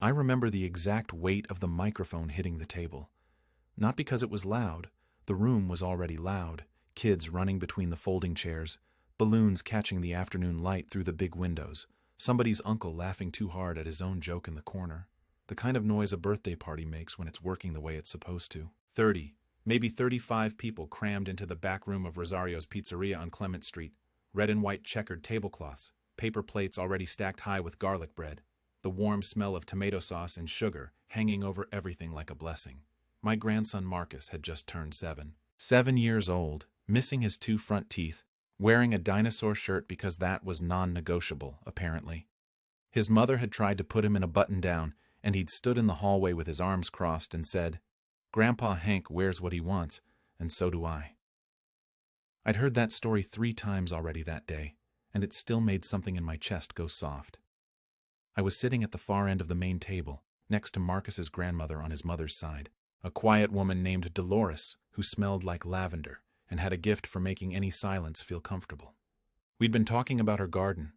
I remember the exact weight of the microphone hitting the table. Not because it was loud. The room was already loud. Kids running between the folding chairs, balloons catching the afternoon light through the big windows, somebody's uncle laughing too hard at his own joke in the corner. The kind of noise a birthday party makes when it's working the way it's supposed to. 30, maybe 35 people crammed into the back room of Rosario's Pizzeria on Clement Street. Red and white checkered tablecloths, paper plates already stacked high with garlic bread, the warm smell of tomato sauce and sugar hanging over everything like a blessing. My grandson Marcus had just turned 7. 7 years old, missing his 2 front teeth, wearing a dinosaur shirt because that was non-negotiable, apparently. His mother had tried to put him in a button-down, and he'd stood in the hallway with his arms crossed and said, "Grandpa Hank wears what he wants, and so do I." I'd heard that story 3 times already that day, and it still made something in my chest go soft. I was sitting at the far end of the main table, next to Marcus's grandmother on his mother's side, a quiet woman named Dolores who smelled like lavender and had a gift for making any silence feel comfortable. We'd been talking about her garden.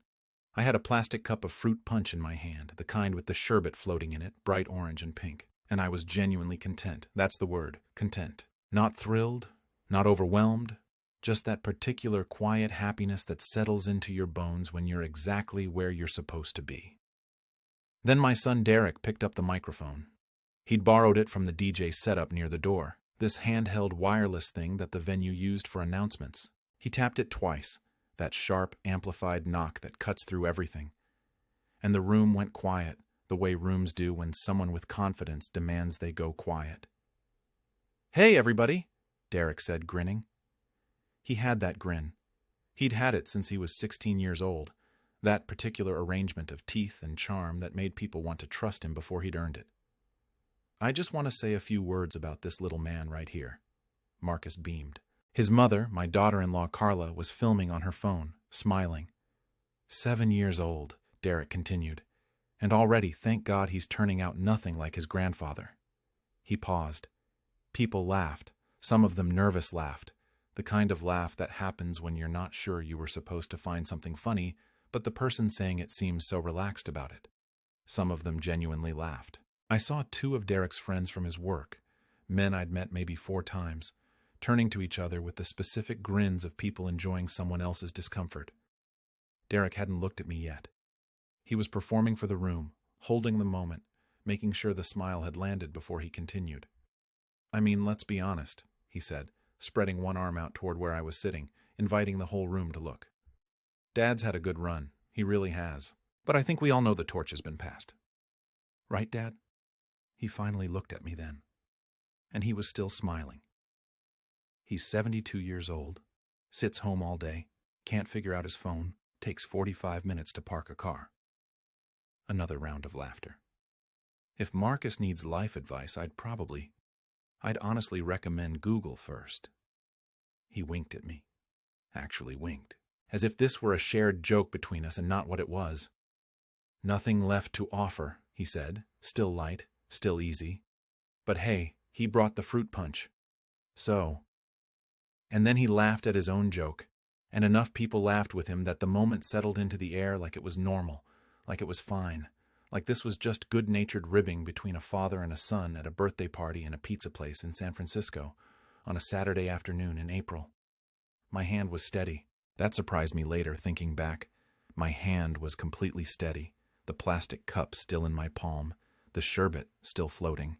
I had a plastic cup of fruit punch in my hand, the kind with the sherbet floating in it, bright orange and pink, and I was genuinely content. That's the word, content. Not thrilled, not overwhelmed, just that particular quiet happiness that settles into your bones when you're exactly where you're supposed to be. Then my son Derek picked up the microphone. He'd borrowed it from the DJ setup near the door, this handheld wireless thing that the venue used for announcements. He tapped it twice, that sharp, amplified knock that cuts through everything. And the room went quiet, the way rooms do when someone with confidence demands they go quiet. "Hey, everybody," Derek said, grinning. He had that grin. He'd had it since he was 16 years old, that particular arrangement of teeth and charm that made people want to trust him before he'd earned it. "I just want to say a few words about this little man right here." Marcus beamed. His mother, my daughter-in-law Carla, was filming on her phone, smiling. 7 years old, Derek continued, and already, thank God, he's turning out nothing like his grandfather. He paused. People laughed, some of them nervous laughed, the kind of laugh that happens when you're not sure you were supposed to find something funny, but the person saying it seems so relaxed about it. Some of them genuinely laughed. I saw 2 of Derek's friends from his work, men I'd met maybe 4 times, turning to each other with the specific grins of people enjoying someone else's discomfort. Derek hadn't looked at me yet. He was performing for the room, holding the moment, making sure the smile had landed before he continued. "I mean, let's be honest," he said, spreading one arm out toward where I was sitting, inviting the whole room to look. "Dad's had a good run, he really has, but I think we all know the torch has been passed. Right, Dad?" He finally looked at me then, and he was still smiling. He's 72 years old, sits home all day, can't figure out his phone, takes 45 minutes to park a car. Another round of laughter. If Marcus needs life advice, I'd honestly recommend Google first. He winked at me. Actually winked. As if this were a shared joke between us and not what it was. "Nothing left to offer," he said, still light, still easy. But hey, he brought the fruit punch. So. And then he laughed at his own joke, and enough people laughed with him that the moment settled into the air like it was normal, like it was fine, like this was just good-natured ribbing between a father and a son at a birthday party in a pizza place in San Francisco on a Saturday afternoon in April. My hand was steady. That surprised me later, thinking back. My hand was completely steady, the plastic cup still in my palm, the sherbet still floating.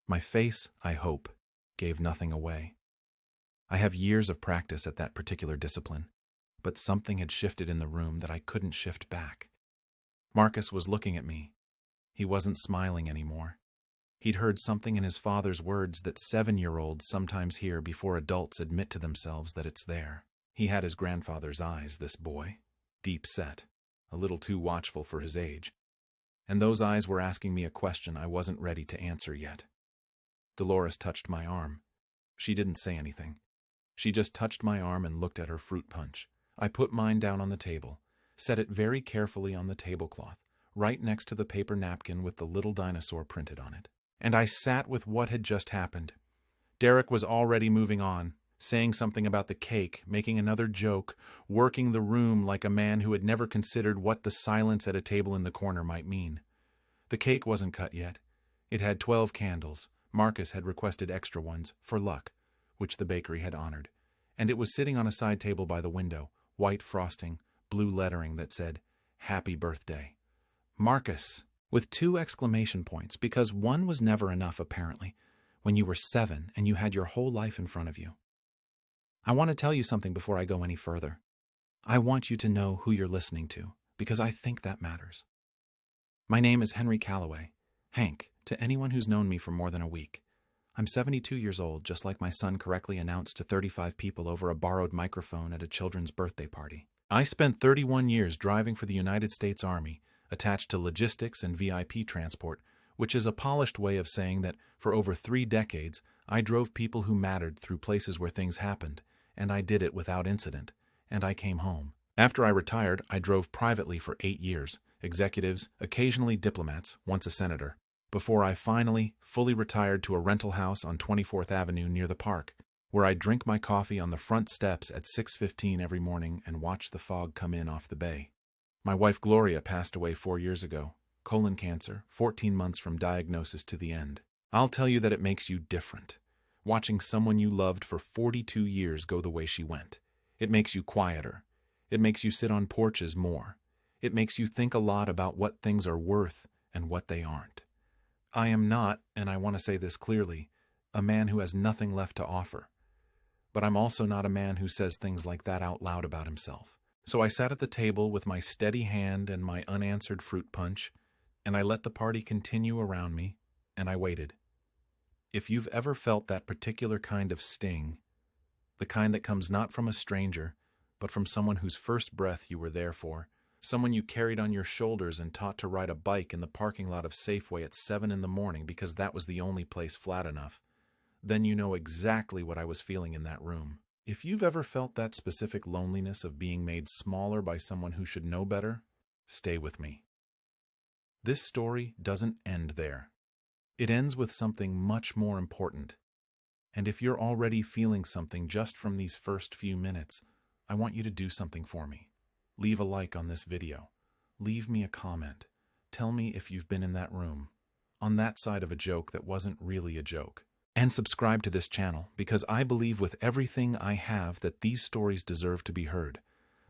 My face, I hope, gave nothing away. I have years of practice at that particular discipline, but something had shifted in the room that I couldn't shift back. Marcus was looking at me. He wasn't smiling anymore. He'd heard something in his father's words that 7-year-olds sometimes hear before adults admit to themselves that it's there. He had his grandfather's eyes, this boy, deep set, a little too watchful for his age. And those eyes were asking me a question I wasn't ready to answer yet. Dolores touched my arm. She didn't say anything. She just touched my arm and looked at her fruit punch. I put mine down on the table, set it very carefully on the tablecloth, right next to the paper napkin with the little dinosaur printed on it. And I sat with what had just happened. Derek was already moving on, saying something about the cake, making another joke, working the room like a man who had never considered what the silence at a table in the corner might mean. The cake wasn't cut yet. It had 12 candles. Marcus had requested extra ones, for luck, which the bakery had honored. And it was sitting on a side table by the window, white frosting, blue lettering that said, "Happy Birthday, Marcus," with 2 exclamation points, because one was never enough, apparently, when you were 7 and you had your whole life in front of you. I want to tell you something before I go any further. I want you to know who you're listening to, because I think that matters. My name is Henry Calloway, Hank, to anyone who's known me for more than a week. I'm 72 years old, just like my son correctly announced to 35 people over a borrowed microphone at a children's birthday party. I spent 31 years driving for the United States Army, attached to logistics and VIP transport, which is a polished way of saying that for over 3 decades, I drove people who mattered through places where things happened, and I did it without incident, and I came home. After I retired, I drove privately for 8 years, executives, occasionally diplomats, once a senator, before I finally fully retired to a rental house on 24th Avenue near the park, where I drink my coffee on the front steps at 6:15 every morning and watch the fog come in off the bay. My wife Gloria passed away 4 years ago, colon cancer, 14 months from diagnosis to the end. I'll tell you that it makes you different, watching someone you loved for 42 years go the way she went. It makes you quieter. It makes you sit on porches more. It makes you think a lot about what things are worth and what they aren't. I am not, and I want to say this clearly, a man who has nothing left to offer. But I'm also not a man who says things like that out loud about himself. So I sat at the table with my steady hand and my unanswered fruit punch, and I let the party continue around me, and I waited. If you've ever felt that particular kind of sting, the kind that comes not from a stranger, but from someone whose first breath you were there for, someone you carried on your shoulders and taught to ride a bike in the parking lot of Safeway at 7 in the morning because that was the only place flat enough, then you know exactly what I was feeling in that room. If you've ever felt that specific loneliness of being made smaller by someone who should know better, stay with me. This story doesn't end there. It ends with something much more important. And if you're already feeling something just from these first few minutes, I want you to do something for me. Leave a like on this video. Leave me a comment. Tell me if you've been in that room, on that side of a joke that wasn't really a joke. And subscribe to this channel, because I believe with everything I have that these stories deserve to be heard.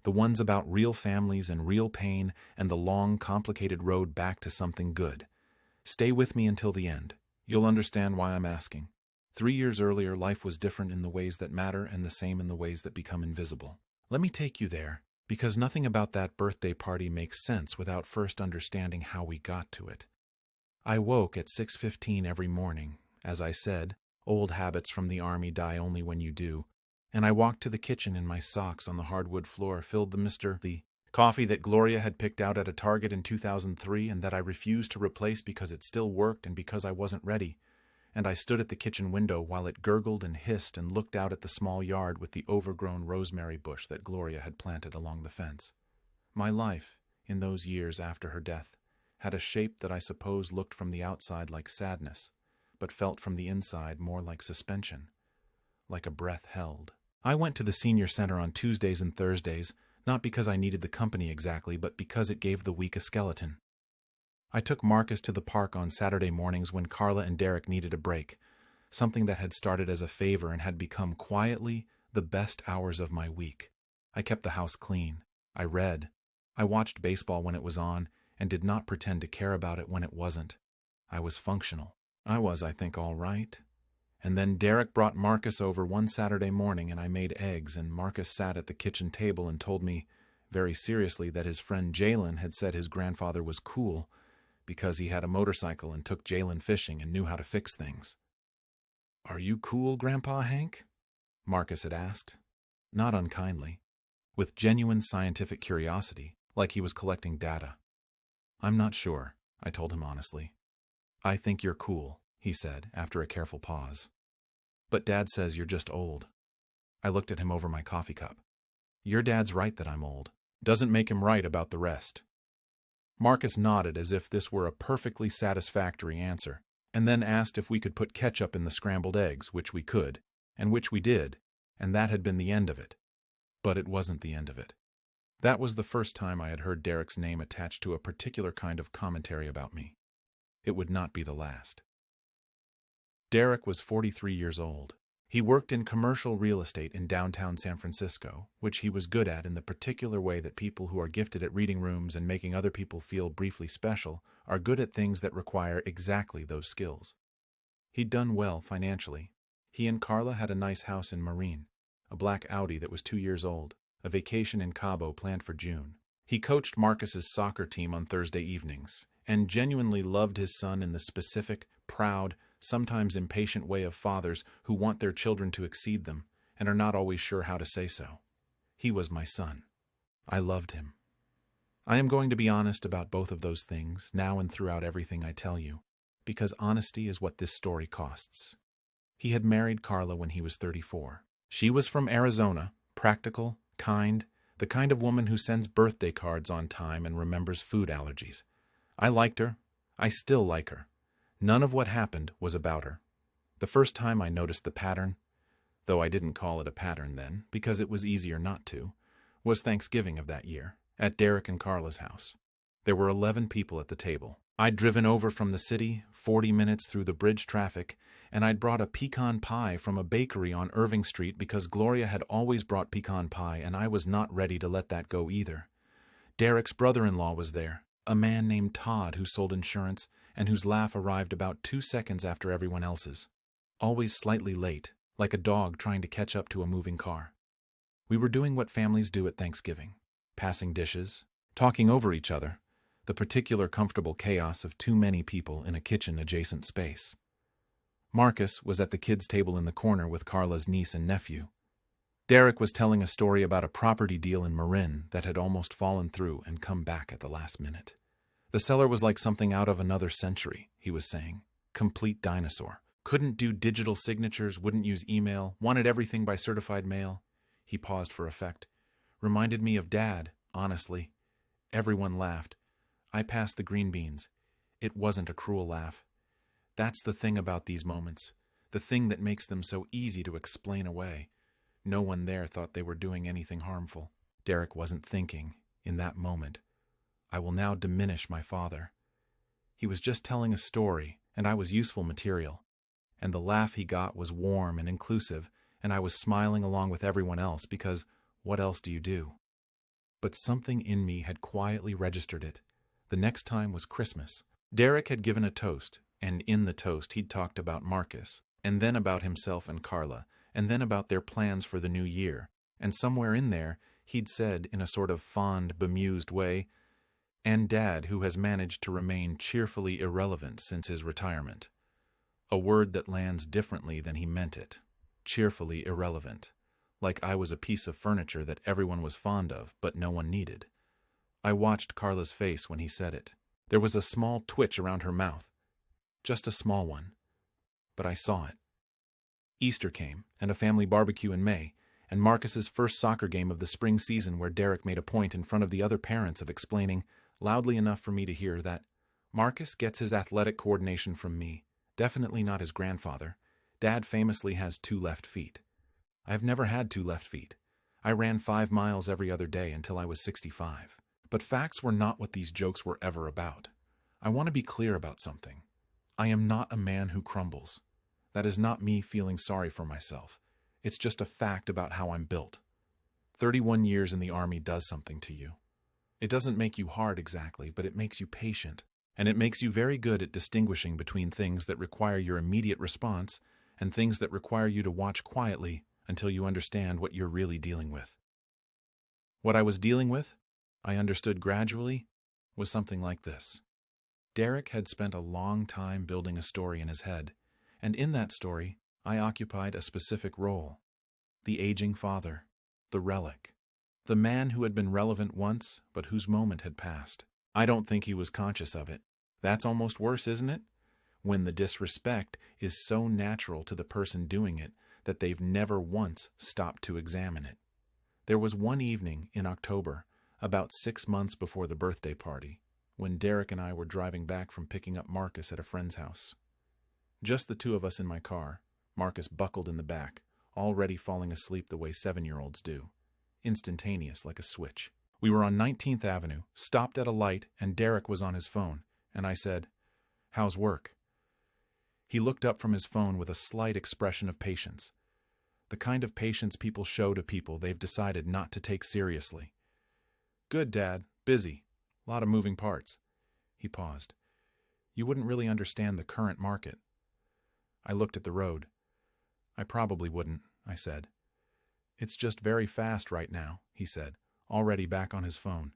The ones about real families and real pain and the long, complicated road back to something good. Stay with me until the end. You'll understand why I'm asking. 3 years earlier, life was different in the ways that matter and the same in the ways that become invisible. Let me take you there, because nothing about that birthday party makes sense without first understanding how we got to it. I woke at 6:15 every morning. As I said, old habits from the Army die only when you do, and I walked to the kitchen in my socks on the hardwood floor, filled the coffee that Gloria had picked out at a Target in 2003 and that I refused to replace because it still worked and because I wasn't ready, and I stood at the kitchen window while it gurgled and hissed and looked out at the small yard with the overgrown rosemary bush that Gloria had planted along the fence. My life, in those years after her death, had a shape that I suppose looked from the outside like sadness, but felt from the inside more like suspension, like a breath held. I went to the senior center on Tuesdays and Thursdays, not because I needed the company exactly, but because it gave the week a skeleton. I took Marcus to the park on Saturday mornings when Carla and Derek needed a break, something that had started as a favor and had become quietly the best hours of my week. I kept the house clean. I read. I watched baseball when it was on and did not pretend to care about it when it wasn't. I was functional. I was, I think, all right. And then Derek brought Marcus over one Saturday morning and I made eggs, and Marcus sat at the kitchen table and told me, very seriously, that his friend Jalen had said his grandfather was cool because he had a motorcycle and took Jalen fishing and knew how to fix things. "Are you cool, Grandpa Hank?" Marcus had asked, not unkindly, with genuine scientific curiosity, like he was collecting data. "I'm not sure," I told him honestly. "I think you're cool," he said after a careful pause. "But Dad says you're just old." I looked at him over my coffee cup. "Your dad's right that I'm old. Doesn't make him right about the rest." Marcus nodded as if this were a perfectly satisfactory answer, and then asked if we could put ketchup in the scrambled eggs, which we could, and which we did, and that had been the end of it. But it wasn't the end of it. That was the first time I had heard Derek's name attached to a particular kind of commentary about me. it would not be the last. Derek was 43 years old. He worked in commercial real estate in downtown San Francisco, which he was good at in the particular way that people who are gifted at reading rooms and making other people feel briefly special are good at things that require exactly those skills. He'd done well financially. He and Carla had a nice house in Marine, a black Audi that was 2 years old, a vacation in Cabo planned for June. He coached Marcus's soccer team on Thursday evenings, and genuinely loved his son in the specific, proud, sometimes impatient way of fathers who want their children to exceed them and are not always sure how to say so. He was my son. I loved him. I am going to be honest about both of those things now and throughout everything I tell you, because honesty is what this story costs. He had married Carla when he was 34. She was from Arizona, practical, kind, the kind of woman who sends birthday cards on time and remembers food allergies. I liked her. I still like her. None of what happened was about her. The first time I noticed the pattern, though I didn't call it a pattern then, because it was easier not to, was Thanksgiving of that year, at Derek and Carla's house. There were 11 people at the table. I'd driven over from the city, 40 minutes through the bridge traffic, and I'd brought a pecan pie from a bakery on Irving Street because Gloria had always brought pecan pie, and I was not ready to let that go either. Derek's brother-in-law was there, a man named Todd who sold insurance and whose laugh arrived about 2 seconds after everyone else's. Always slightly late, like a dog trying to catch up to a moving car. We were doing what families do at Thanksgiving, passing dishes, talking over each other, the particular comfortable chaos of too many people in a kitchen-adjacent space. Marcus was at the kids' table in the corner with Carla's niece and nephew. Derek was telling a story about a property deal in Marin that had almost fallen through and come back at the last minute. The seller was like something out of another century, he was saying. Complete dinosaur. Couldn't do digital signatures, wouldn't use email, wanted everything by certified mail. He paused for effect. Reminded me of Dad, honestly. Everyone laughed. I passed the green beans. It wasn't a cruel laugh. That's the thing about these moments, the thing that makes them so easy to explain away. No one there thought they were doing anything harmful. Derek wasn't thinking, in that moment, I will now diminish my father. He was just telling a story, and I was useful material. And the laugh he got was warm and inclusive, and I was smiling along with everyone else because what else do you do? But something in me had quietly registered it. The next time was Christmas. Derek had given a toast, and in the toast he'd talked about Marcus, and then about himself and Carla, and then about their plans for the new year, and somewhere in there he'd said in a sort of fond, bemused way, and Dad, who has managed to remain cheerfully irrelevant since his retirement. A word that lands differently than he meant it. Cheerfully irrelevant. Like I was a piece of furniture that everyone was fond of, but no one needed. I watched Carla's face when he said it. There was a small twitch around her mouth. Just a small one. But I saw it. Easter came, and a family barbecue in May, and Marcus's first soccer game of the spring season where Derek made a point in front of the other parents of explaining, loudly enough for me to hear, that Marcus gets his athletic coordination from me, definitely not his grandfather. Dad famously has 2 left feet. I have never had 2 left feet. I ran 5 miles every other day until I was 65. But facts were not what these jokes were ever about. I want to be clear about something. I am not a man who crumbles. That is not me feeling sorry for myself. It's just a fact about how I'm built. 31 years in the Army does something to you. It doesn't make you hard exactly, but it makes you patient. And it makes you very good at distinguishing between things that require your immediate response and things that require you to watch quietly until you understand what you're really dealing with. What I was dealing with, I understood gradually, was something like this. Derek had spent a long time building a story in his head, and in that story, I occupied a specific role. The aging father, the relic, the man who had been relevant once, but whose moment had passed. I don't think he was conscious of it. That's almost worse, isn't it? When the disrespect is so natural to the person doing it that they've never once stopped to examine it. There was one evening in October, about 6 months before the birthday party, when Derek and I were driving back from picking up Marcus at a friend's house. Just the 2 of us in my car, Marcus buckled in the back, already falling asleep the way 7-year-olds do. Instantaneous like a switch. We were on 19th Avenue, stopped at a light, and Derek was on his phone, and I said, How's work?" He looked up from his phone with a slight expression of patience. The kind of patience people show to people they've decided not to take seriously. "Good, Dad. Busy. Lot of moving parts." He paused. "You wouldn't really understand the current market." I looked at the road. "I probably wouldn't," I said. "It's just very fast right now," he said, already back on his phone.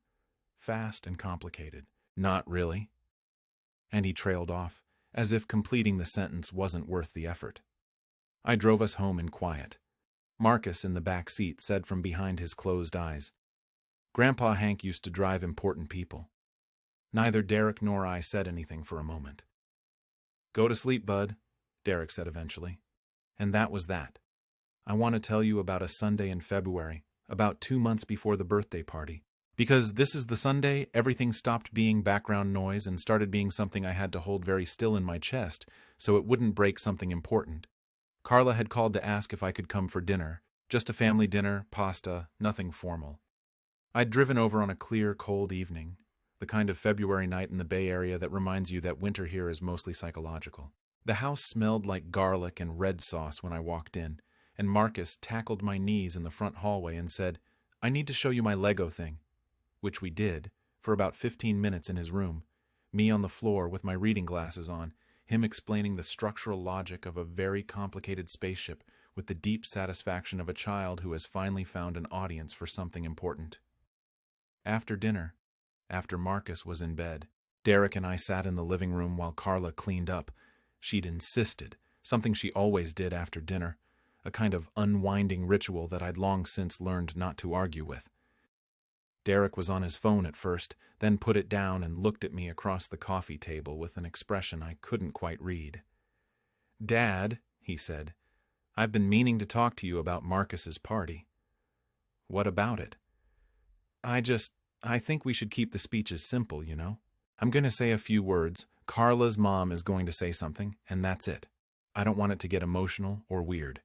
"Fast and complicated." "Not really." And he trailed off, as if completing the sentence wasn't worth the effort. I drove us home in quiet. Marcus, in the back seat, said from behind his closed eyes, "Grandpa Hank used to drive important people." Neither Derek nor I said anything for a moment. "Go to sleep, bud," Derek said eventually. And that was that. I want to tell you about a Sunday in February, about 2 months before the birthday party. Because this is the Sunday everything stopped being background noise and started being something I had to hold very still in my chest so it wouldn't break something important. Carla had called to ask if I could come for dinner. Just a family dinner, pasta, nothing formal. I'd driven over on a clear, cold evening, the kind of February night in the Bay Area that reminds you that winter here is mostly psychological. The house smelled like garlic and red sauce when I walked in, and Marcus tackled my knees in the front hallway and said, "I need to show you my Lego thing." Which we did, for about 15 minutes in his room, me on the floor with my reading glasses on, him explaining the structural logic of a very complicated spaceship with the deep satisfaction of a child who has finally found an audience for something important. After dinner, after Marcus was in bed, Derek and I sat in the living room while Carla cleaned up. She'd insisted, something she always did after dinner, a kind of unwinding ritual that I'd long since learned not to argue with. Derek was on his phone at first, then put it down and looked at me across the coffee table with an expression I couldn't quite read. "Dad," he said, "I've been meaning to talk to you about Marcus's party." "What about it?" I think we should keep the speeches simple, you know? I'm going to say a few words, Carla's mom is going to say something, and that's it. I don't want it to get emotional or weird."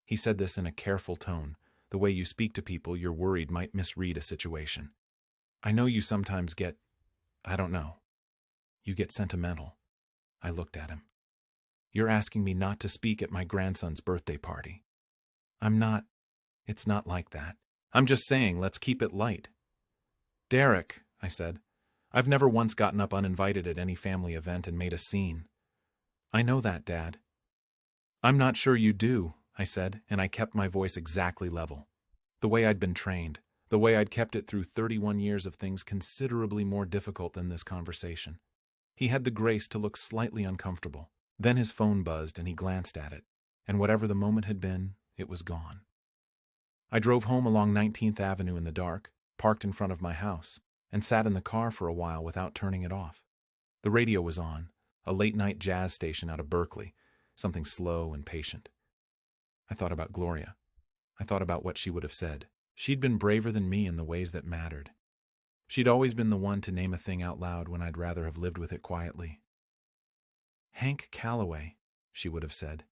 He said this in a careful tone, the way you speak to people you're worried might misread a situation. "I know you sometimes get, I don't know, you get sentimental." I looked at him. "You're asking me not to speak at my grandson's birthday party." "I'm not. It's not like that. I'm just saying let's keep it light." "Derek," I said, "I've never once gotten up uninvited at any family event and made a scene." "I know that, Dad." "I'm not sure you do," I said, and I kept my voice exactly level. The way I'd been trained, the way I'd kept it through 31 years of things considerably more difficult than this conversation. He had the grace to look slightly uncomfortable. Then his phone buzzed and he glanced at it, and whatever the moment had been, it was gone. I drove home along 19th Avenue in the dark, parked in front of my house, and sat in the car for a while without turning it off. The radio was on, a late-night jazz station out of Berkeley, something slow and patient. I thought about Gloria. I thought about what she would have said. She'd been braver than me in the ways that mattered. She'd always been the one to name a thing out loud when I'd rather have lived with it quietly. "Hank Calloway," she would have said,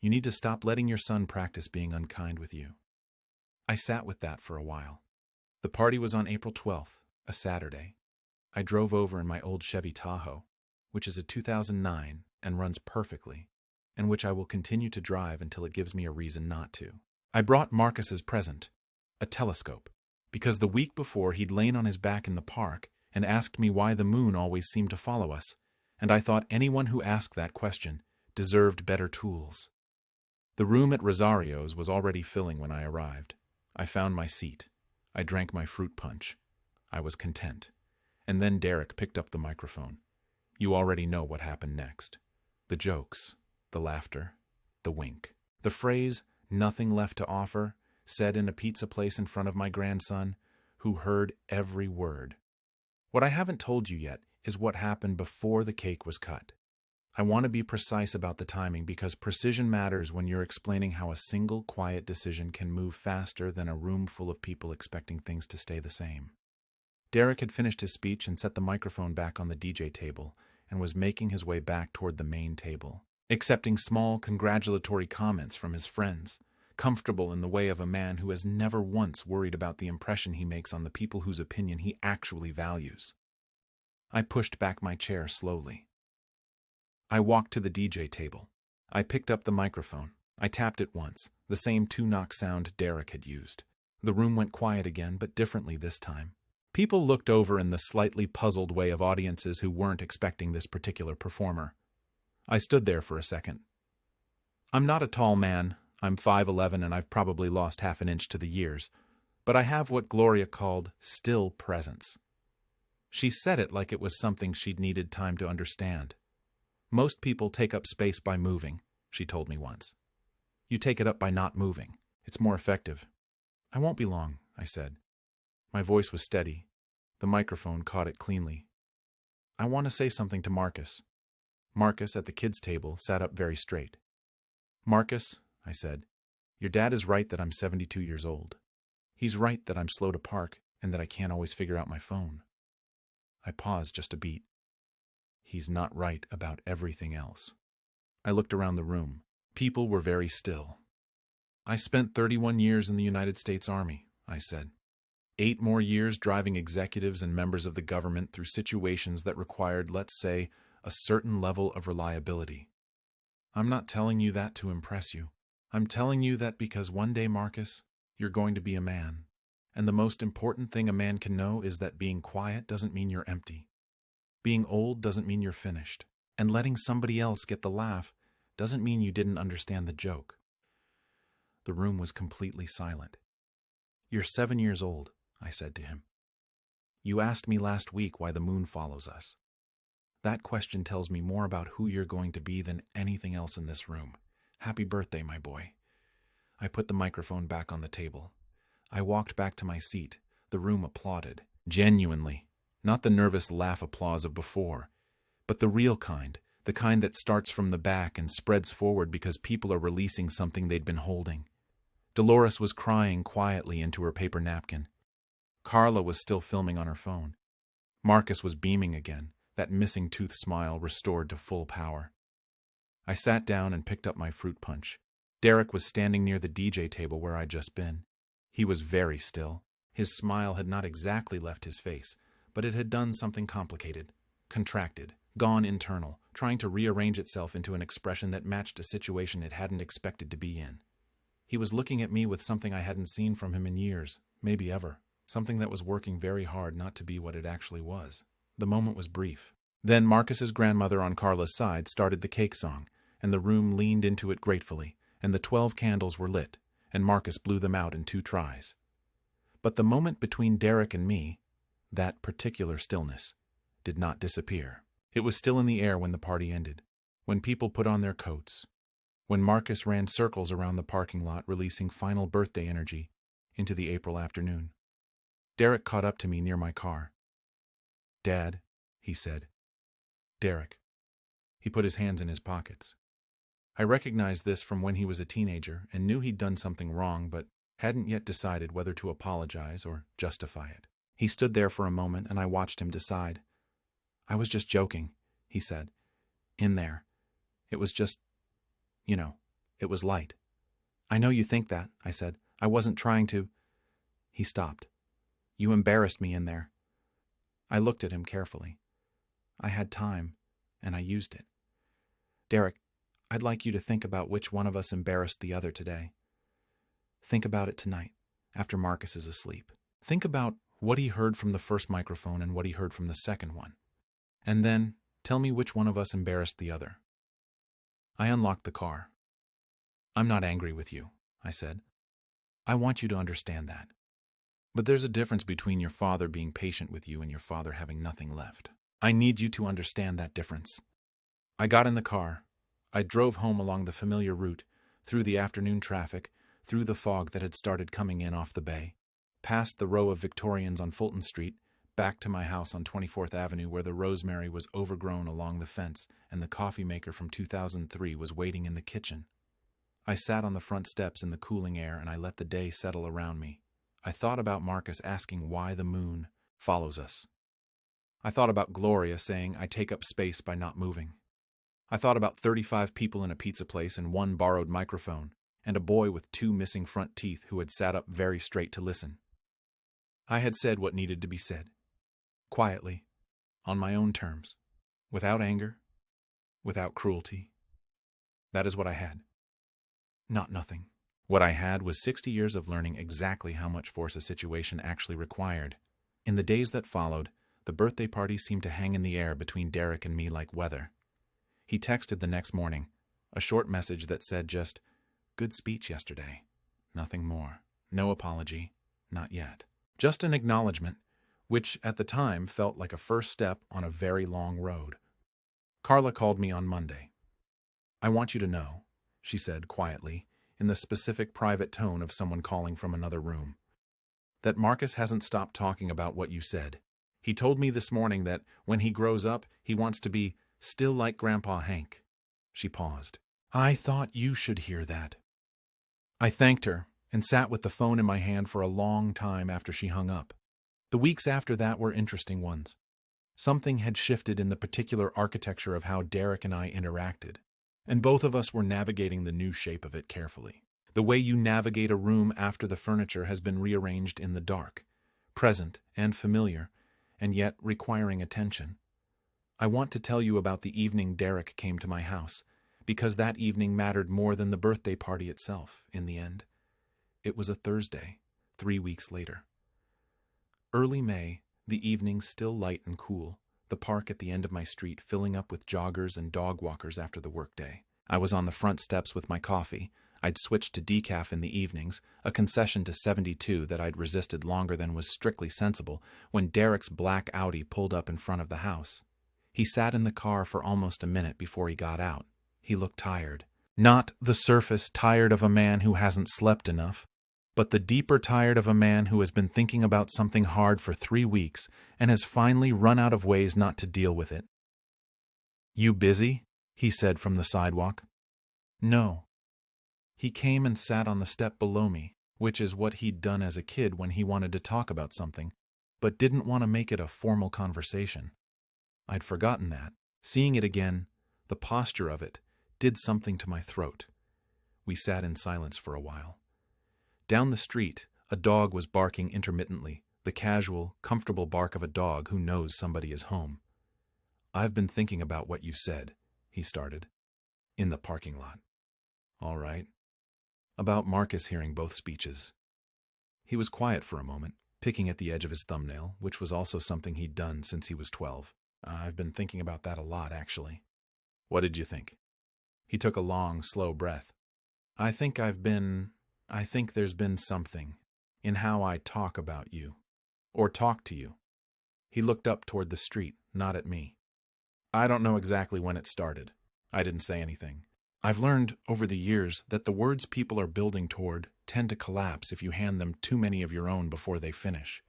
"you need to stop letting your son practice being unkind with you." I sat with that for a while. The party was on April 12th, a Saturday. I drove over in my old Chevy Tahoe, which is a 2009 and runs perfectly, and which I will continue to drive until it gives me a reason not to. I brought Marcus's present, a telescope, because the week before he'd lain on his back in the park and asked me why the moon always seemed to follow us, and I thought anyone who asked that question deserved better tools. The room at Rosario's was already filling when I arrived. I found my seat. I drank my fruit punch. I was content. And then Derek picked up the microphone. You already know what happened next. The jokes, the laughter, the wink. The phrase, "nothing left to offer," said in a pizza place in front of my grandson, who heard every word. What I haven't told you yet is what happened before the cake was cut. I want to be precise about the timing because precision matters when you're explaining how a single quiet decision can move faster than a room full of people expecting things to stay the same. Derek had finished his speech and set the microphone back on the DJ table and was making his way back toward the main table, accepting small congratulatory comments from his friends, comfortable in the way of a man who has never once worried about the impression he makes on the people whose opinion he actually values. I pushed back my chair slowly. I walked to the DJ table. I picked up the microphone. I tapped it once, the same two-knock sound Derek had used. The room went quiet again, but differently this time. People looked over in the slightly puzzled way of audiences who weren't expecting this particular performer. I stood there for a second. I'm not a tall man. I'm 5'11", and I've probably lost half an inch to the years. But I have what Gloria called still presence. She said it like it was something she'd needed time to understand. Most people take up space by moving, she told me once. You take it up by not moving. It's more effective. I won't be long, I said. My voice was steady. The microphone caught it cleanly. I want to say something to Marcus. Marcus, at the kids' table, sat up very straight. Marcus, I said, your dad is right that I'm 72 years old. He's right that I'm slow to park and that I can't always figure out my phone. I paused just a beat. He's not right about everything else. I looked around the room. People were very still. I spent 31 years in the United States Army, I said. 8 more years driving executives and members of the government through situations that required, let's say, a certain level of reliability. I'm not telling you that to impress you. I'm telling you that because one day, Marcus, you're going to be a man. And the most important thing a man can know is that being quiet doesn't mean you're empty. Being old doesn't mean you're finished. And letting somebody else get the laugh doesn't mean you didn't understand the joke. The room was completely silent. You're 7 years old, I said to him. You asked me last week why the moon follows us. That question tells me more about who you're going to be than anything else in this room. Happy birthday, my boy. I put the microphone back on the table. I walked back to my seat. The room applauded. Genuinely. Not the nervous laugh applause of before, but the real kind. The kind that starts from the back and spreads forward because people are releasing something they'd been holding. Dolores was crying quietly into her paper napkin. Carla was still filming on her phone. Marcus was beaming again, that missing tooth smile restored to full power. I sat down and picked up my fruit punch. Derek was standing near the DJ table where I'd just been. He was very still. His smile had not exactly left his face, but it had done something complicated, contracted, gone internal, trying to rearrange itself into an expression that matched a situation it hadn't expected to be in. He was looking at me with something I hadn't seen from him in years, maybe ever, something that was working very hard not to be what it actually was. The moment was brief. Then Marcus's grandmother on Carla's side started the cake song, and the room leaned into it gratefully, and the 12 candles were lit, and Marcus blew them out in 2 tries. But the moment between Derek and me, that particular stillness, did not disappear. It was still in the air when the party ended, when people put on their coats, when Marcus ran circles around the parking lot releasing final birthday energy into the April afternoon. Derek caught up to me near my car. Dad, he said. Derek. He put his hands in his pockets. I recognized this from when he was a teenager and knew he'd done something wrong, but hadn't yet decided whether to apologize or justify it. He stood there for a moment and I watched him decide. I was just joking, he said. In there. It was just, it was light. I know you think that, I said. I wasn't trying to. He stopped. You embarrassed me in there. I looked at him carefully. I had time, and I used it. Derek, I'd like you to think about which one of us embarrassed the other today. Think about it tonight, after Marcus is asleep. Think about what he heard from the first microphone and what he heard from the second one. And then tell me which one of us embarrassed the other. I unlocked the car. I'm not angry with you, I said. I want you to understand that. But there's a difference between your father being patient with you and your father having nothing left. I need you to understand that difference. I got in the car. I drove home along the familiar route, through the afternoon traffic, through the fog that had started coming in off the bay, past the row of Victorians on Fulton Street, back to my house on 24th Avenue where the rosemary was overgrown along the fence and the coffee maker from 2003 was waiting in the kitchen. I sat on the front steps in the cooling air and I let the day settle around me. I thought about Marcus asking why the moon follows us. I thought about Gloria saying I take up space by not moving. I thought about 35 people in a pizza place and 1 borrowed microphone, and a boy with 2 missing front teeth who had sat up very straight to listen. I had said what needed to be said. Quietly, on my own terms, without anger, without cruelty. That is what I had. Not nothing. What I had was 60 years of learning exactly how much force a situation actually required. In the days that followed, the birthday party seemed to hang in the air between Derek and me like weather. He texted the next morning, a short message that said just, "Good speech yesterday." Nothing more. No apology. Not yet. Just an acknowledgement, which at the time felt like a first step on a very long road. Carla called me on Monday. "I want you to know," she said quietly, in the specific private tone of someone calling from another room, "that Marcus hasn't stopped talking about what you said. He told me this morning that when he grows up, he wants to be still like Grandpa Hank." She paused. "I thought you should hear that." I thanked her and sat with the phone in my hand for a long time after she hung up. The weeks after that were interesting ones. Something had shifted in the particular architecture of how Derek and I interacted, and both of us were navigating the new shape of it carefully. The way you navigate a room after the furniture has been rearranged in the dark, present and familiar, and yet requiring attention. I want to tell you about the evening Derek came to my house, because that evening mattered more than the birthday party itself, in the end. It was a Thursday, 3 weeks later. Early May, the evening still light and cool, the park at the end of my street filling up with joggers and dog walkers after the workday. I was on the front steps with my coffee. I'd switched to decaf in the evenings, a concession to 72 that I'd resisted longer than was strictly sensible, when Derek's black Audi pulled up in front of the house. He sat in the car for almost a minute before he got out. He looked tired. Not the surface tired of a man who hasn't slept enough, but the deeper tired of a man who has been thinking about something hard for 3 weeks and has finally run out of ways not to deal with it. "You busy?" he said from the sidewalk. "No." He came and sat on the step below me, which is what he'd done as a kid when he wanted to talk about something, but didn't want to make it a formal conversation. I'd forgotten that. Seeing it again, the posture of it, did something to my throat. We sat in silence for a while. Down the street, a dog was barking intermittently, the casual, comfortable bark of a dog who knows somebody is home. "I've been thinking about what you said," he started. "In the parking lot." "All right." "About Marcus hearing both speeches." He was quiet for a moment, picking at the edge of his thumbnail, which was also something he'd done since he was 12. "I've been thinking about that a lot, actually." "What did you think?" He took a long, slow breath. I think there's been something in how I talk about you, or talk to you." He looked up toward the street, not at me. "I don't know exactly when it started." I didn't say anything. "I've learned over the years that the words people are building toward tend to collapse if you hand them too many of your own before they finish.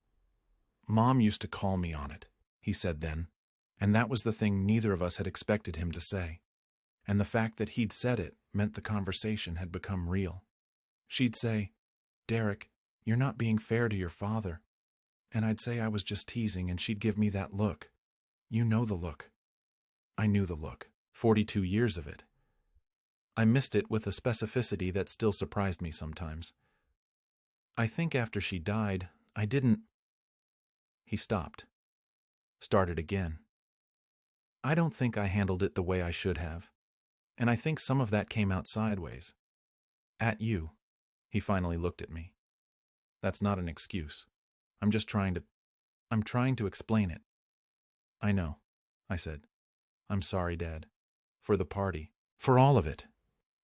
Mom used to call me on it," he said then, and that was the thing neither of us had expected him to say. And the fact that he'd said it meant the conversation had become real. She'd say, "Derek, you're not being fair to your father." And I'd say I was just teasing, and she'd give me that look. You know the look. I knew the look. 42 years of it. I missed it with a specificity that still surprised me sometimes. "I think after she died, I didn't—" He stopped. Started again. "I don't think I handled it the way I should have. And I think some of that came out sideways. At you." He finally looked at me. "That's not an excuse. I'm trying to explain it." "I know," I said. "I'm sorry, Dad. For the party. For all of it."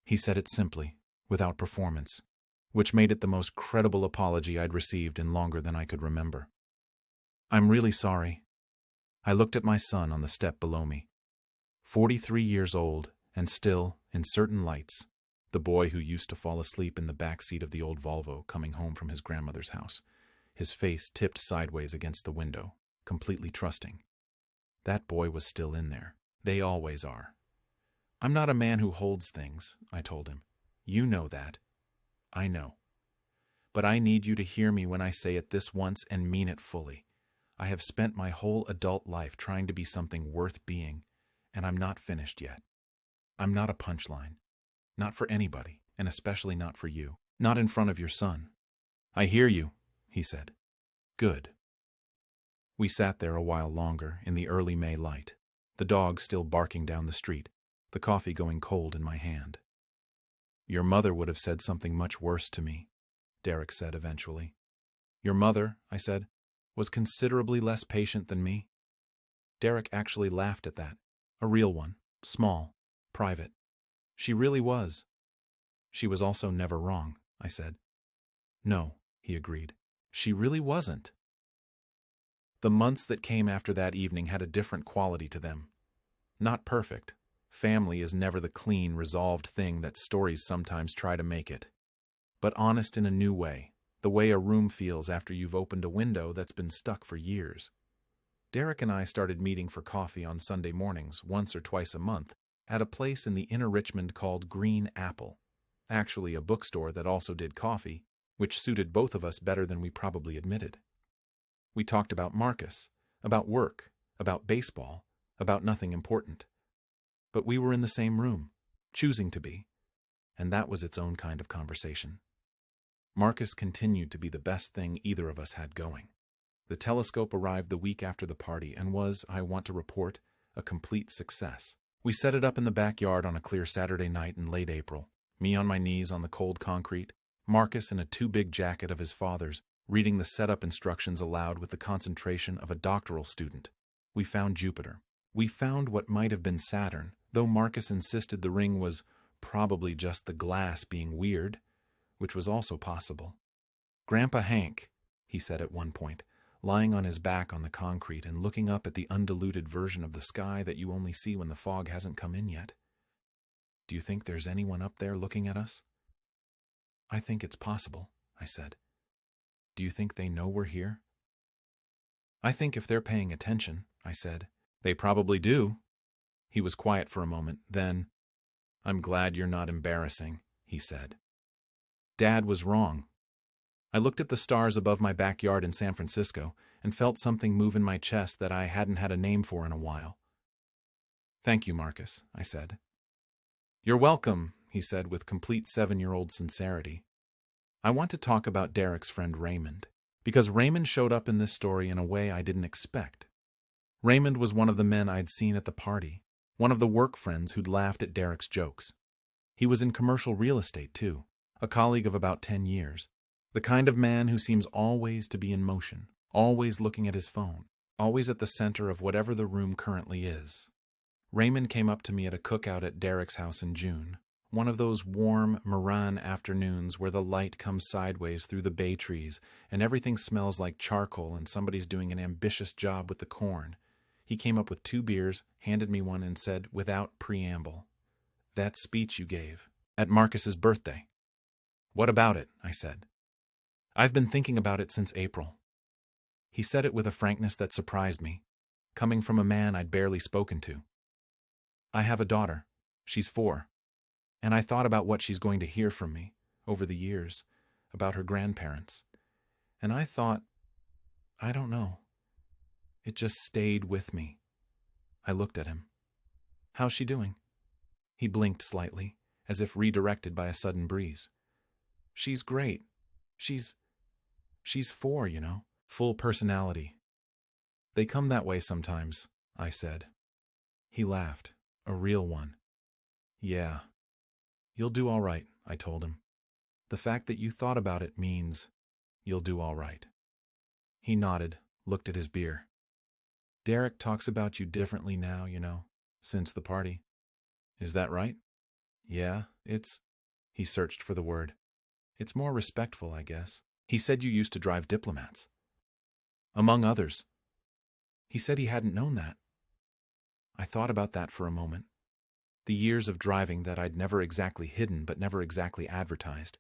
He said it simply, without performance, which made it the most credible apology I'd received in longer than I could remember. "I'm really sorry." I looked at my son on the step below me. 43 years old, and still, in certain lights, the boy who used to fall asleep in the back seat of the old Volvo coming home from his grandmother's house, his face tipped sideways against the window, completely trusting. That boy was still in there. They always are. "I'm not a man who holds things," I told him. "You know that." "I know. But I need you to hear me when I say it this once and mean it fully. I have spent my whole adult life trying to be something worth being, and I'm not finished yet. I'm not a punchline. Not for anybody, and especially not for you. Not in front of your son." "I hear you," he said. "Good." We sat there a while longer in the early May light, the dog still barking down the street, the coffee going cold in my hand. "Your mother would have said something much worse to me," Derek said eventually. "Your mother," I said, "was considerably less patient than me." Derek actually laughed at that. A real one, small, private. "She really was." "She was also never wrong," I said. "No," he agreed. "She really wasn't." The months that came after that evening had a different quality to them. Not perfect. Family is never the clean, resolved thing that stories sometimes try to make it. But honest in a new way, the way a room feels after you've opened a window that's been stuck for years. Derek and I started meeting for coffee on Sunday mornings, once or twice a month, at a place in the inner Richmond called Green Apple, actually a bookstore that also did coffee, which suited both of us better than we probably admitted. We talked about Marcus, about work, about baseball, about nothing important. But we were in the same room, choosing to be, and that was its own kind of conversation. Marcus continued to be the best thing either of us had going. The telescope arrived the week after the party and was, I want to report, a complete success. We set it up in the backyard on a clear Saturday night in late April, me on my knees on the cold concrete, Marcus in a too-big jacket of his father's, reading the setup instructions aloud with the concentration of a doctoral student. We found Jupiter. We found what might have been Saturn, though Marcus insisted the ring was probably just the glass being weird, which was also possible. "Grandpa Hank," he said at one point, lying on his back on the concrete and looking up at the undiluted version of the sky that you only see when the fog hasn't come in yet. "Do you think there's anyone up there looking at us?" "I think it's possible," I said. "Do you think they know we're here?" "I think if they're paying attention," I said. "They probably do." He was quiet for a moment, then, "I'm glad you're not embarrassing," he said. Dad was wrong. I looked at the stars above my backyard in San Francisco and felt something move in my chest that I hadn't had a name for in a while. "Thank you, Marcus," I said. "You're welcome," he said with complete 7-year-old sincerity. I want to talk about Derek's friend Raymond, because Raymond showed up in this story in a way I didn't expect. Raymond was one of the men I'd seen at the party, one of the work friends who'd laughed at Derek's jokes. He was in commercial real estate, too, a colleague of about 10 years, the kind of man who seems always to be in motion, always looking at his phone, always at the center of whatever the room currently is. Raymond came up to me at a cookout at Derek's house in June, one of those warm, Moran afternoons where the light comes sideways through the bay trees and everything smells like charcoal and somebody's doing an ambitious job with the corn. He came up with 2 beers, handed me one, and said, without preamble, "That speech you gave at Marcus's birthday." "What about it?" I said. "I've been thinking about it since April." He said it with a frankness that surprised me, coming from a man I'd barely spoken to. "I have a daughter. She's 4. And I thought about what she's going to hear from me, over the years, about her grandparents. And I thought, I don't know. It just stayed with me." I looked at him. "How's she doing?" He blinked slightly, as if redirected by a sudden breeze. "She's great. She's 4, you know. Full personality." "They come that way sometimes," I said. He laughed, a real one. "Yeah. You'll do all right," I told him. "The fact that you thought about it means you'll do all right." He nodded, looked at his beer. "Derek talks about you differently now, you know, since the party. Is that right?" "Yeah, he searched for the word. "It's more respectful, I guess. He said you used to drive diplomats." "Among others." He said he hadn't known that. I thought about that for a moment. The years of driving that I'd never exactly hidden but never exactly advertised.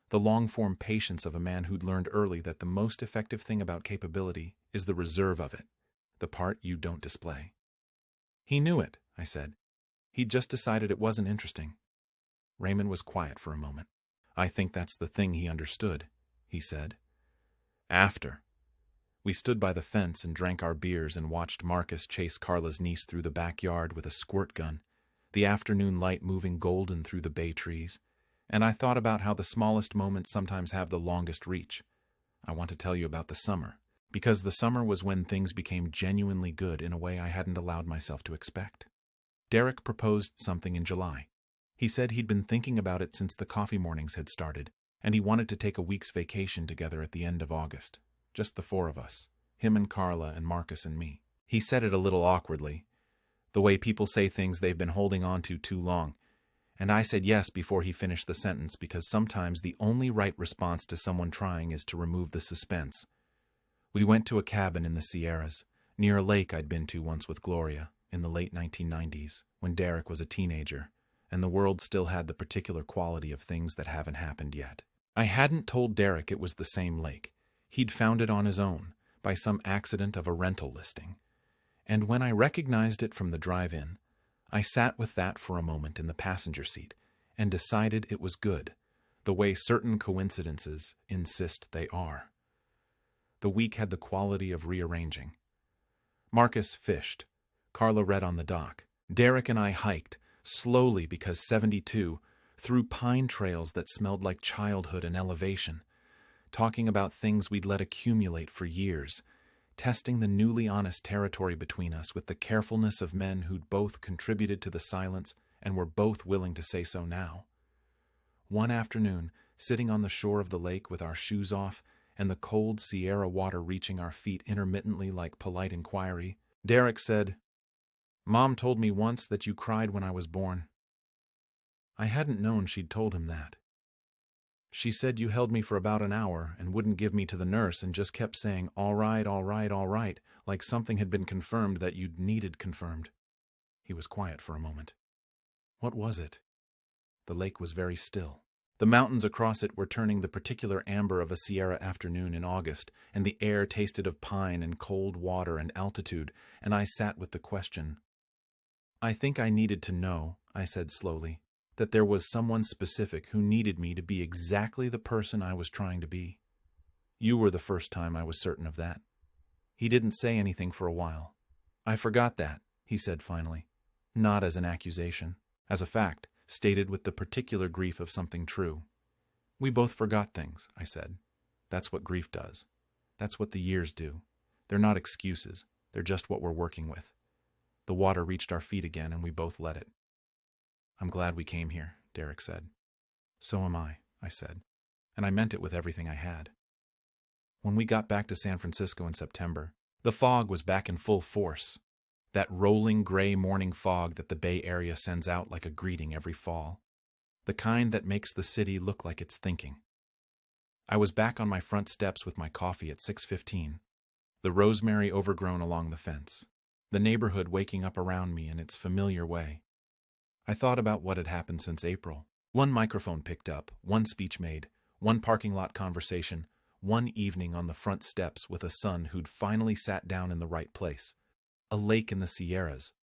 The long-form patience of a man who'd learned early that the most effective thing about capability is the reserve of it, the part you don't display. "He knew it," I said. "He'd just decided it wasn't interesting." Raymond was quiet for a moment. "I think that's the thing he understood," he said. After. We stood by the fence and drank our beers and watched Marcus chase Carla's niece through the backyard with a squirt gun, the afternoon light moving golden through the bay trees, and I thought about how the smallest moments sometimes have the longest reach. I want to tell you about the summer, because the summer was when things became genuinely good in a way I hadn't allowed myself to expect. Derek proposed something in July. He said he'd been thinking about it since the coffee mornings had started, and he wanted to take a week's vacation together at the end of August. Just the four of us, him and Carla and Marcus and me. He said it a little awkwardly, the way people say things they've been holding on to too long, and I said yes before he finished the sentence because sometimes the only right response to someone trying is to remove the suspense. We went to a cabin in the Sierras, near a lake I'd been to once with Gloria, in the late 1990s, when Derek was a teenager, and the world still had the particular quality of things that haven't happened yet. I hadn't told Derek it was the same lake. He'd found it on his own, by some accident of a rental listing. And when I recognized it from the drive-in, I sat with that for a moment in the passenger seat and decided it was good, the way certain coincidences insist they are. The week had the quality of rearranging. Marcus fished. Carla read on the dock. Derek and I hiked, slowly because 72, through pine trails that smelled like childhood and elevation, talking about things we'd let accumulate for years, testing the newly honest territory between us with the carefulness of men who'd both contributed to the silence and were both willing to say so now. One afternoon, sitting on the shore of the lake with our shoes off and the cold Sierra water reaching our feet intermittently like polite inquiry, Derek said, "Mom told me once that you cried when I was born." I hadn't known she'd told him that. She said you held me for about an hour and wouldn't give me to the nurse and just kept saying, "All right, all right, all right," like something had been confirmed that you'd needed confirmed. He was quiet for a moment. What was it? The lake was very still. The mountains across it were turning the particular amber of a Sierra afternoon in August, and the air tasted of pine and cold water and altitude, and I sat with the question. "I think I needed to know," I said slowly, "that there was someone specific who needed me to be exactly the person I was trying to be. You were the first time I was certain of that." He didn't say anything for a while. "I forgot that," he said finally, not as an accusation, as a fact, stated with the particular grief of something true. "We both forgot things," I said. "That's what grief does. That's what the years do. They're not excuses. They're just what we're working with." The water reached our feet again, and we both let it. "I'm glad we came here," Derek said. "So am I said, and I meant it with everything I had. When we got back to San Francisco in September, the fog was back in full force, that rolling gray morning fog that the Bay Area sends out like a greeting every fall, the kind that makes the city look like it's thinking. I was back on my front steps with my coffee at 6:15, the rosemary overgrown along the fence, the neighborhood waking up around me in its familiar way. I thought about what had happened since April. One microphone picked up, one speech made, one parking lot conversation, one evening on the front steps with a son who'd finally sat down in the right place. A lake in the Sierras,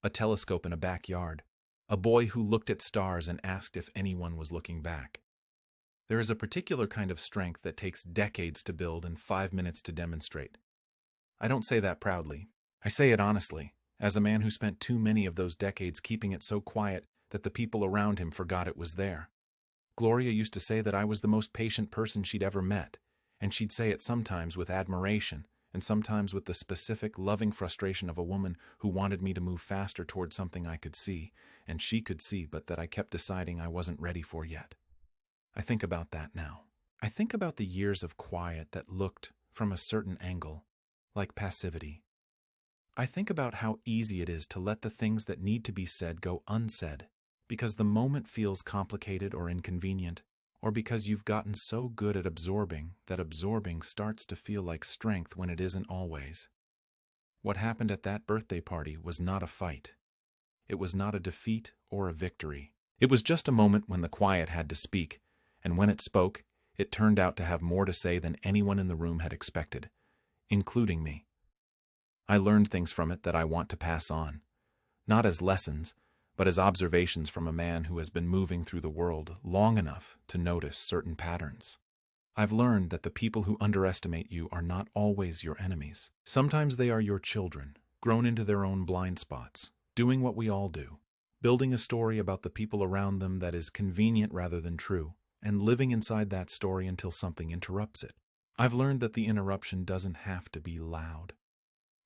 a telescope in a backyard, a boy who looked at stars and asked if anyone was looking back. There is a particular kind of strength that takes decades to build and 5 minutes to demonstrate. I don't say that proudly. I say it honestly, as a man who spent too many of those decades keeping it so quiet that the people around him forgot it was there. Gloria used to say that I was the most patient person she'd ever met, and she'd say it sometimes with admiration, and sometimes with the specific, loving frustration of a woman who wanted me to move faster toward something I could see, and she could see, but that I kept deciding I wasn't ready for yet. I think about that now. I think about the years of quiet that looked, from a certain angle, like passivity. I think about how easy it is to let the things that need to be said go unsaid, because the moment feels complicated or inconvenient, or because you've gotten so good at absorbing that absorbing starts to feel like strength when it isn't always. What happened at that birthday party was not a fight. It was not a defeat or a victory. It was just a moment when the quiet had to speak, and when it spoke, it turned out to have more to say than anyone in the room had expected, including me. I learned things from it that I want to pass on, not as lessons, but as observations from a man who has been moving through the world long enough to notice certain patterns. I've learned that the people who underestimate you are not always your enemies. Sometimes they are your children, grown into their own blind spots, doing what we all do, building a story about the people around them that is convenient rather than true, and living inside that story until something interrupts it. I've learned that the interruption doesn't have to be loud,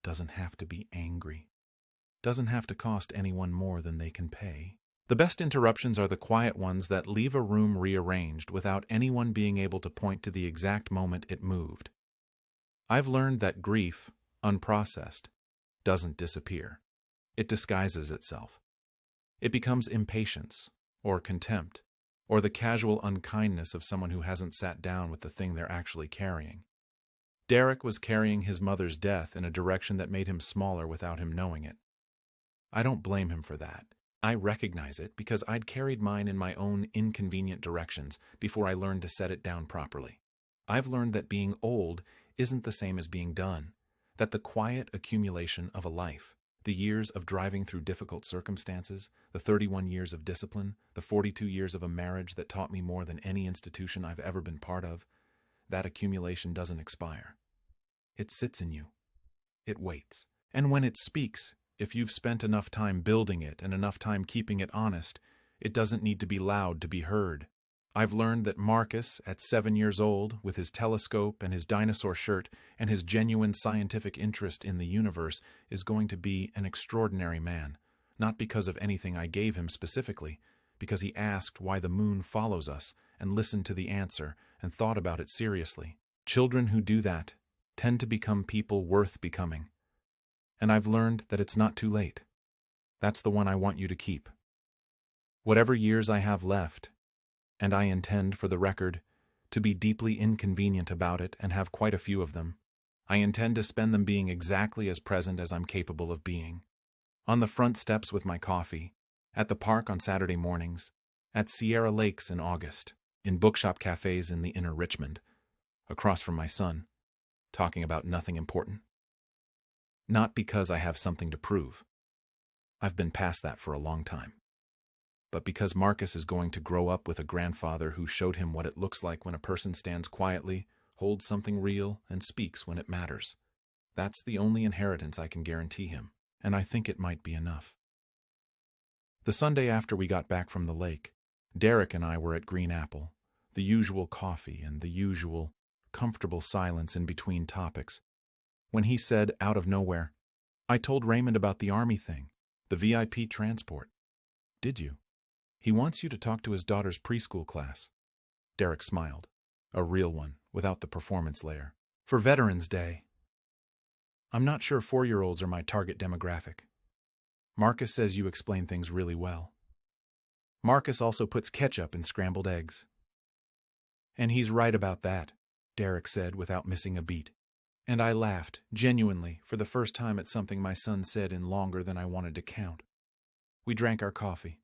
doesn't have to be angry. doesn't have to cost anyone more than they can pay. The best interruptions are the quiet ones that leave a room rearranged without anyone being able to point to the exact moment it moved. I've learned that grief, unprocessed, doesn't disappear. It disguises itself. It becomes impatience, or contempt, or the casual unkindness of someone who hasn't sat down with the thing they're actually carrying. Derek was carrying his mother's death in a direction that made him smaller without him knowing it. I don't blame him for that. I recognize it because I'd carried mine in my own inconvenient directions before I learned to set it down properly. I've learned that being old isn't the same as being done, that the quiet accumulation of a life, the years of driving through difficult circumstances, the 31 years of discipline, the 42 years of a marriage that taught me more than any institution I've ever been part of, that accumulation doesn't expire. It sits in you. It waits. And when it speaks, if you've spent enough time building it and enough time keeping it honest, it doesn't need to be loud to be heard. I've learned that Marcus, at 7 years old, with his telescope and his dinosaur shirt and his genuine scientific interest in the universe, is going to be an extraordinary man, not because of anything I gave him specifically, because he asked why the moon follows us and listened to the answer and thought about it seriously. Children who do that tend to become people worth becoming. And I've learned that it's not too late. That's the one I want you to keep. Whatever years I have left, and I intend, for the record, to be deeply inconvenient about it and have quite a few of them, I intend to spend them being exactly as present as I'm capable of being. On the front steps with my coffee, at the park on Saturday mornings, at Sierra Lakes in August, in bookshop cafes in the inner Richmond, across from my son, talking about nothing important. Not because I have something to prove. I've been past that for a long time. But because Marcus is going to grow up with a grandfather who showed him what it looks like when a person stands quietly, holds something real, and speaks when it matters. That's the only inheritance I can guarantee him, and I think it might be enough. The Sunday after we got back from the lake, Derek and I were at Green Apple, the usual coffee and the usual comfortable silence in between topics, when he said, out of nowhere, "I told Raymond about the Army thing, the VIP transport." "Did you?" "He wants you to talk to his daughter's preschool class." Derek smiled, a real one, without the performance layer. "For Veterans Day." "I'm not sure 4-year-olds are my target demographic. Marcus says you explain things really well." "Marcus also puts ketchup in scrambled eggs." "And he's right about that," Derek said without missing a beat. And I laughed, genuinely, for the first time at something my son said in longer than I wanted to count. We drank our coffee.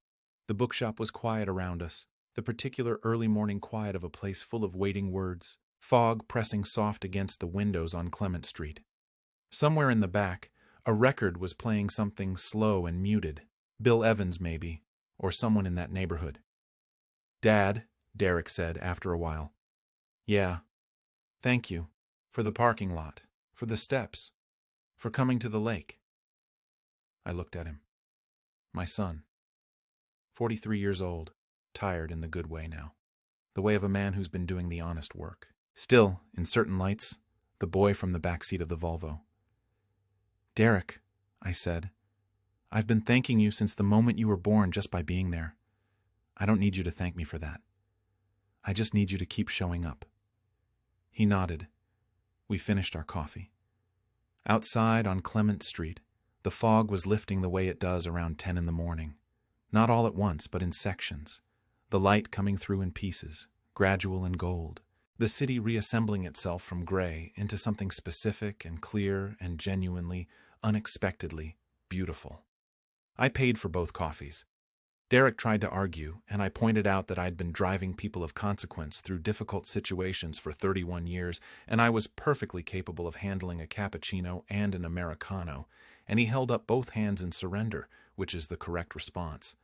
The bookshop was quiet around us, the particular early morning quiet of a place full of waiting words, fog pressing soft against the windows on Clement Street. Somewhere in the back, a record was playing something slow and muted, Bill Evans maybe, or someone in that neighborhood. "Dad," Derek said after a while. "Yeah. Thank you. For the parking lot, for the steps, for coming to the lake." I looked at him. My son. 43 years old, tired in the good way now. The way of a man who's been doing the honest work. Still, in certain lights, the boy from the back seat of the Volvo. "Derek," I said, "I've been thanking you since the moment you were born just by being there. I don't need you to thank me for that. I just need you to keep showing up." He nodded. We finished our coffee. Outside on Clement Street, the fog was lifting the way it does around 10 in the morning. Not all at once, but in sections. The light coming through in pieces, gradual and gold. The city reassembling itself from gray into something specific and clear and genuinely, unexpectedly beautiful. I paid for both coffees. Derek tried to argue, and I pointed out that I'd been driving people of consequence through difficult situations for 31 years, and I was perfectly capable of handling a cappuccino and an Americano, and he held up both hands in surrender, which is the correct response.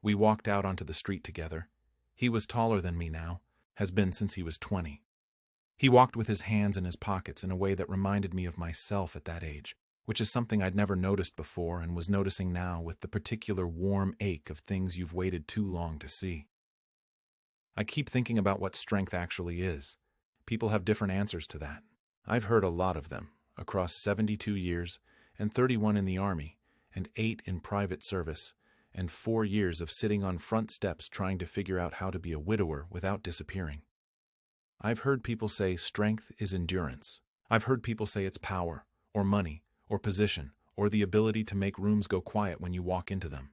We walked out onto the street together. He was taller than me now, has been since he was 20. He walked with his hands in his pockets in a way that reminded me of myself at that age, which is something I'd never noticed before and was noticing now with the particular warm ache of things you've waited too long to see. I keep thinking about what strength actually is. People have different answers to that. I've heard a lot of them, across 72 years and 31 in the Army, and 8 in private service, and 4 years of sitting on front steps trying to figure out how to be a widower without disappearing. I've heard people say strength is endurance. I've heard people say it's power, or money, or position, or the ability to make rooms go quiet when you walk into them.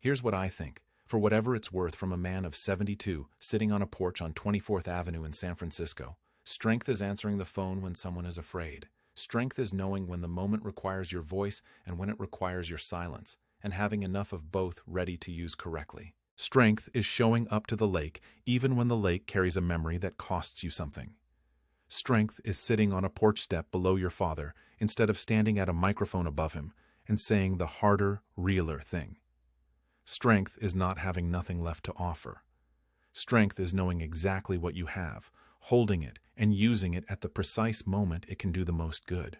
Here's what I think, for whatever it's worth, from a man of 72 sitting on a porch on 24th Avenue in San Francisco. Strength is answering the phone when someone is afraid. Strength is knowing when the moment requires your voice and when it requires your silence, and having enough of both ready to use correctly. Strength is showing up to the lake even when the lake carries a memory that costs you something. Strength is sitting on a porch step below your father instead of standing at a microphone above him and saying the harder, realer thing. Strength is not having nothing left to offer. Strength is knowing exactly what you have, holding it, and using it at the precise moment it can do the most good.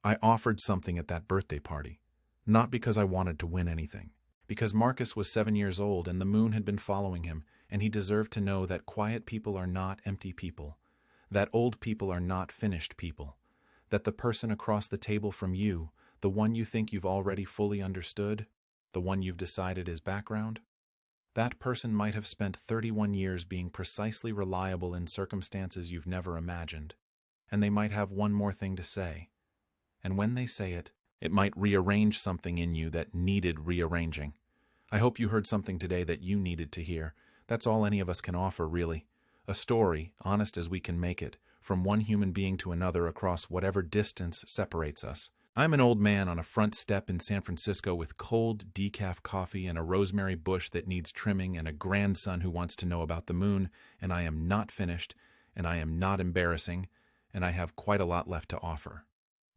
I offered something at that birthday party, not because I wanted to win anything, because Marcus was 7 years old and the moon had been following him, and he deserved to know that quiet people are not empty people, that old people are not finished people, that the person across the table from you, the one you think you've already fully understood, the one you've decided is background, that person might have spent 31 years being precisely reliable in circumstances you've never imagined, and they might have one more thing to say. And when they say it, it might rearrange something in you that needed rearranging. I hope you heard something today that you needed to hear. That's all any of us can offer, really. A story, honest as we can make it, from one human being to another across whatever distance separates us. I'm an old man on a front step in San Francisco with cold decaf coffee and a rosemary bush that needs trimming and a grandson who wants to know about the moon, and I am not finished, and I am not embarrassing, and I have quite a lot left to offer.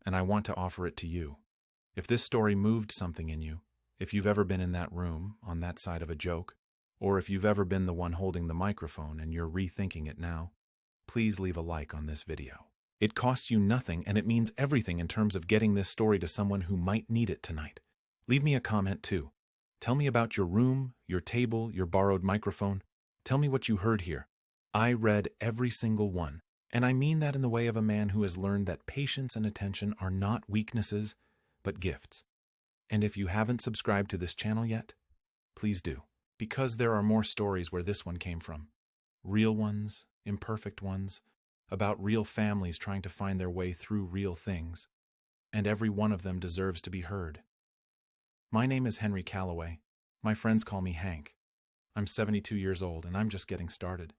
And I want to offer it to you. If this story moved something in you, if you've ever been in that room, on that side of a joke, or if you've ever been the one holding the microphone and you're rethinking it now, please leave a like on this video. It costs you nothing, and it means everything in terms of getting this story to someone who might need it tonight. Leave me a comment too. Tell me about your room, your table, your borrowed microphone. Tell me what you heard here. I read every single one, and I mean that in the way of a man who has learned that patience and attention are not weaknesses, but gifts. And if you haven't subscribed to this channel yet, please do, because there are more stories where this one came from. Real ones, imperfect ones, about real families trying to find their way through real things, and every one of them deserves to be heard. My name is Henry Calloway. My friends call me Hank. I'm 72 years old, and I'm just getting started.